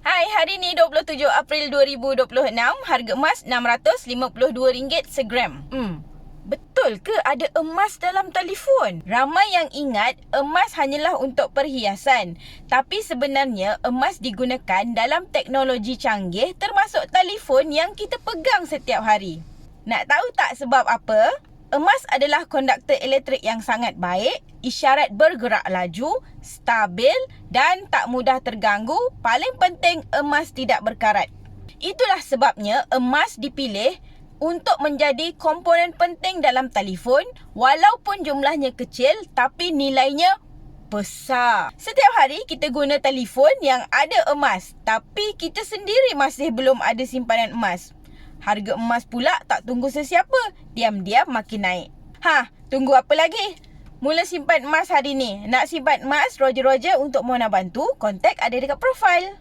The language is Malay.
Hai, hari ni 27 April 2026, harga emas RM652 segram. Betul ke ada emas dalam telefon? Ramai yang ingat emas hanyalah untuk perhiasan. Tapi sebenarnya emas digunakan dalam teknologi canggih termasuk telefon yang kita pegang setiap hari. Nak tahu tak sebab apa? Emas adalah konduktor elektrik yang sangat baik, isyarat bergerak laju, stabil dan tak mudah terganggu. Paling penting, emas tidak berkarat. Itulah sebabnya emas dipilih untuk menjadi komponen penting dalam telefon, walaupun jumlahnya kecil tapi nilainya besar. Setiap hari kita guna telefon yang ada emas, tapi kita sendiri masih belum ada simpanan emas. Harga emas pula tak tunggu sesiapa, diam-diam makin naik. Tunggu apa lagi? Mula simpan emas hari ni. Nak simpan emas, Roger untuk Mona bantu, kontak ada dekat profil.